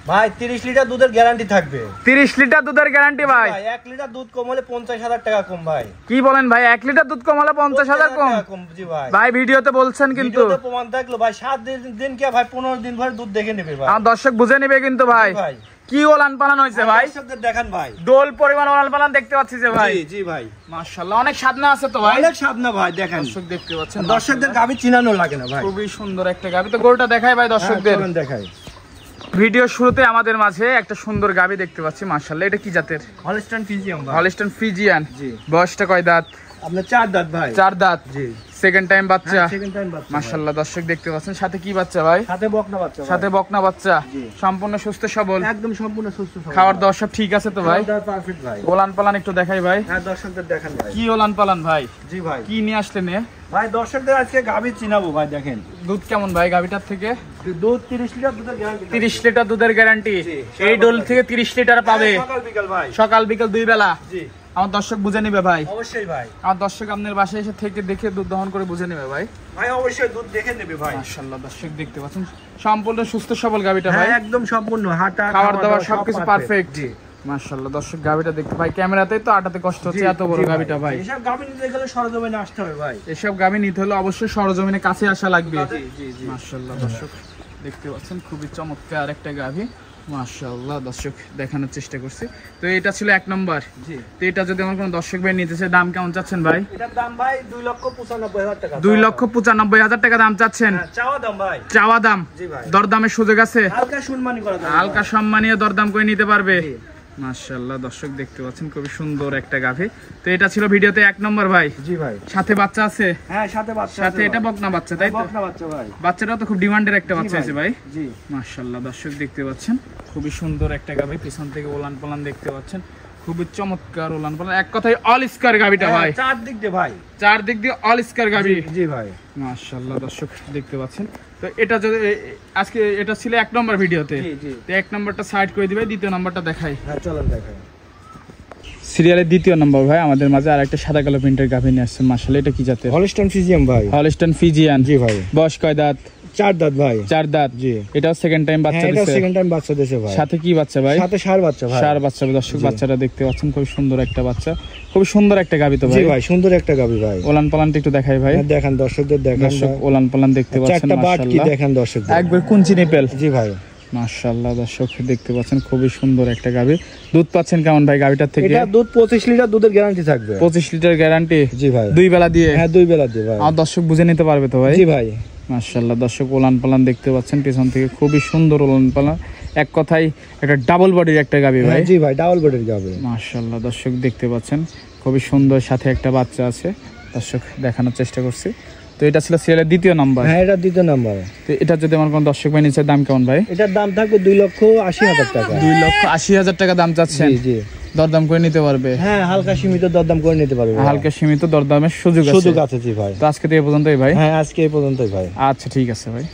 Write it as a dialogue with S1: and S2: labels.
S1: ভাই 30 লিটার দুধের গ্যারান্টি থাকবে।
S2: 30 লিটার দুধের গ্যারান্টি ভাই।
S1: 1 লিটার দুধ কম হলে 50,000 টাকা কম ভাই।
S2: কি বলেন ভাই, 1 লিটার দুধ কম হলে 50,000 কম?
S1: জি ভাই।
S2: ভাই ভিডিওতে বলছেন কিন্তু।
S1: ভিডিওতে প্রমাণ থাকলো ভাই, 7 দিন কি ভাই 15 দিন ভর দুধ দেখে নেবে ভাই।
S2: আমার দর্শক বুঝে নেবে কিন্তু ভাই। কি ওলান পালান হইছে ভাই,
S1: দর্শকদের দেখান ভাই।
S2: ডোল পরিমাণ ওলান পালান দেখতে পাচ্ছি যে ভাই।
S1: জি জি ভাই,
S2: মাশাআল্লাহ অনেক সাধনা আছে তো ভাই।
S1: অনেক সাধনা ভাই, দেখেন
S2: দর্শক দেখতে পাচ্ছেন।
S1: দর্শকদের গাবি চিনানো লাগে না ভাই।
S2: খুবই সুন্দর একটা গাবি। তো গরুটা দেখাই ভাই দর্শকদের।
S1: দেখাই।
S2: ভিডিও শুরুতে আমাদের মাঝে একটা সুন্দর গাবি দেখতে পাচ্ছি মাশাআল্লাহ। এটা কি জাতের?
S1: হলস্টাইন ফ্রিজিয়ান ভাই।
S2: Holstein Friesian.
S1: জি।
S2: বয়সটা কয় দাঁত?
S1: আপনার 4 দাঁত ভাই।
S2: 4 দাঁত।
S1: জি।
S2: সেকেন্ড টাইম বাচ্চা।
S1: সেকেন্ড টাইম বাচ্চা
S2: মাশাআল্লাহ দর্শক দেখতে পাচ্ছেন। সাথে কি বাচ্চা ভাই?
S1: সাথে বকনা বাচ্চা।
S2: সাথে বকনা বাচ্চা। সম্পূর্ণ সুস্থ সবল,
S1: একদম সম্পূর্ণ সুস্থ সবল।
S2: খাওয়ার দাওয়া সব ঠিক আছে তো ভাই?
S1: খাওয়ার পারফেক্ট ভাই।
S2: ওলান পালান একটু দেখাই ভাই।
S1: হ্যাঁ দর্শকদের দেখান ভাই।
S2: কি ওলান পালান ভাই?
S1: জি ভাই।
S2: কি নিয়ে আসলেন
S1: ভাই? দর্শকদের আজকে গাবি চিনাবো ভাই, দেখেন।
S2: দুধ কেমন ভাই গাবিটার থেকে?
S1: দুধ 30 লিটার দুধের গ্যারান্টি।
S2: 30 লিটার দুধের গ্যারান্টি। এই ডোল থেকে 30 লিটার পাবে
S1: সকাল বিকাল ভাই।
S2: সকাল বিকাল 2 বেলা।
S1: জি।
S2: আমার দর্শক বুঝে নেবে ভাই।
S1: অবশ্যই ভাই।
S2: আমার দর্শক আপনার বাসায় এসে থেকে দেখে দুধ দহন করে বুঝে নেবে ভাই।
S1: ভাই অবশ্যই দুধ দেখে নেবে ভাই।
S2: মাশাআল্লাহ দর্শক দেখতে পাচ্ছেন সম্পূর্ণ সুস্থ সবল গাবিটা ভাই।
S1: একদম সম্পূর্ণ, হাঁটা
S2: খাওয়ার দাওয়া সবকিছু পারফেক্ট। জি মাশাআল্লাহ দর্শক গাবিটা দেখতে ভাই, ক্যামেরাতেই তো আটাতে কষ্ট হচ্ছে, এত বড় গাবিটা ভাই।
S1: এসব গাবি নিতে গেলে সরজমিনে আসতে হবে ভাই।
S2: এসব গাবি নিতে হলে অবশ্যই সরজমিনে কাছে আসা লাগবে।
S1: জি জি জি।
S2: মাশাআল্লাহ দর্শক দেখতে পাচ্ছেন খুবই চমৎকার একটা গাভি। মাশাআল্লাহ দর্শক দেখানোর চেষ্টা করছি। তো এটা ছিল 1 নম্বর।
S1: জি।
S2: তো এটা যদি আমার কোনো দর্শক ভাই নিতে চায়, দাম কেমন চাচ্ছেন ভাই?
S1: এটার দাম ভাই 2,95,000 টাকা।
S2: 2,95,000 টাকা দাম চাচ্ছেন?
S1: হ্যাঁ, চাওয়া দাম ভাই।
S2: চাওয়া দাম।
S1: জি ভাই।
S2: দরদামের সুযোগ আছে?
S1: হালকা সম্মানী করা যাবে।
S2: হালকা সম্মানীয় দরদাম করে নিতে পারবে। মাশাআল্লাহ দর্শক দেখতে পাচ্ছেন খুবই সুন্দর একটা গাভি। তো এটা ছিল ভিডিওতে 1 নম্বর ভাই।
S1: জি ভাই।
S2: সাথে বাচ্চা আছে?
S1: হ্যাঁ সাথে বাচ্চা আছে।
S2: সাথে এটা বকনা বাচ্চা তাই তো?
S1: বকনা বাচ্চা ভাই।
S2: বাচ্চাটাও তো খুব ডিমান্ডের একটা বাচ্চা আছে ভাই।
S1: জি।
S2: মাশাআল্লাহ দর্শক দেখতে পাচ্ছেন খুবই সুন্দর একটা গাভি। পিছন থেকে ওলান পালান দেখতে পাচ্ছেন, খুবই চমৎকার ওলান পালান। এক কথায় অল স্কয়ার গাভিটা ভাই।
S1: চার দিক দিয়ে ভাই।
S2: চার দিক দিয়ে অল স্কয়ার গাভি।
S1: জি ভাই।
S2: মাশাআল্লাহ দর্শক দেখতে পাচ্ছেন। তো এটা যদি আজকে এটা ছিল 1 নম্বর ভিডিওতে।
S1: জি জি।
S2: তো 1 নম্বরটা সাইড করে দিবে, দ্বিতীয় নম্বরটা দেখাই।
S1: হ্যাঁ চলেন দেখাই।
S2: সিরিয়ালের 2য় নম্বর ভাই আমাদের মাঝে আরেকটা সাদা কালো প্রিন্টের গাভি নিয়ে আসছেন মাশাআল্লাহ। এটা কি জাতের?
S1: হলস্টাইন ফ্রিজিয়ান ভাই।
S2: Holstein Friesian.
S1: জি ভাই।
S2: বয়স কয় দাঁত?
S1: 4 দাঁত ভাই।
S2: 4 দাঁত।
S1: জি।
S2: এটাও সেকেন্ড টাইম বাচ্চা দিছে?
S1: এটা সেকেন্ড টাইম বাচ্চা দিছে ভাই।
S2: সাথে কি বাচ্চা ভাই?
S1: সাথে ষাঁড় বাচ্চা ভাই।
S2: ষাঁড় বাচ্চা। দর্শক বাচ্চাটা দেখতে পাচ্ছেন খুব সুন্দর একটা বাচ্চা, খুব সুন্দর একটা গাভি তো ভাই।
S1: জি ভাই সুন্দর একটা গাভি ভাই।
S2: ওলান পালানটা একটু দেখাই ভাই।
S1: দেখেন দর্শকদের দেখেন।
S2: দর্শক ওলান পালান দেখতে পাচ্ছেন
S1: চারটা বাট কি
S2: মাশাআল্লাহ।
S1: দেখেন দর্শকদের।
S2: একবার কুঞ্চি নেপেল।
S1: জি ভাই।
S2: মাশাআল্লাহ দর্শক দেখতে পাচ্ছেন খুবই সুন্দর একটা গাভি। দুধ পাচ্ছেন কেমন ভাই গাভিটার থেকে?
S1: এটা দুধ 25 লিটার দুধের গ্যারান্টি থাকবে।
S2: 25 লিটার গ্যারান্টি?
S1: জি ভাই।
S2: 2 বেলা দিয়ে?
S1: হ্যাঁ 2 বেলা দিয়ে ভাই।
S2: আর দর্শক বুঝে নিতে পারবে তো ভাই?
S1: জি ভাই।
S2: মাশাআল্লাহ দর্শক ওলান পালান দেখতে পাচ্ছেন পিছন থেকে খুবই সুন্দর ওলান পালান। এক কথায় একটা ডাবল বডির একটা গাভি ভাই।
S1: জি ভাই ডাবল বডির গাভি।
S2: মাশাআল্লাহ দর্শক দেখতে পাচ্ছেন খুবই সুন্দর, সাথে একটা বাচ্চা আছে। দর্শক দেখানোর চেষ্টা করছি। তো এটা ছিল সিরিয়ালের 2য় নাম্বার।
S1: হ্যাঁ এটা 2য় নাম্বার।
S2: তো এটা যদি আমার কোন দর্শক ভাই নিচে, দাম কেমন ভাই?
S1: এটার দাম থাকবে 2,80,000 টাকা।
S2: 2,80,000 টাকা দাম চাচ্ছেন?
S1: জি জি।
S2: দরদাম করে নিতে পারবে?
S1: হ্যাঁ হালকা সীমিত দরদাম করে নিতে পারবে।
S2: হালকা সীমিত দরদামের সুযোগ আছে?
S1: সুযোগ আছে জি ভাই।
S2: তো আজকে তো এই পর্যন্তই ভাই।
S1: হ্যাঁ আজকে এই পর্যন্তই ভাই।
S2: আচ্ছা ঠিক আছে ভাই।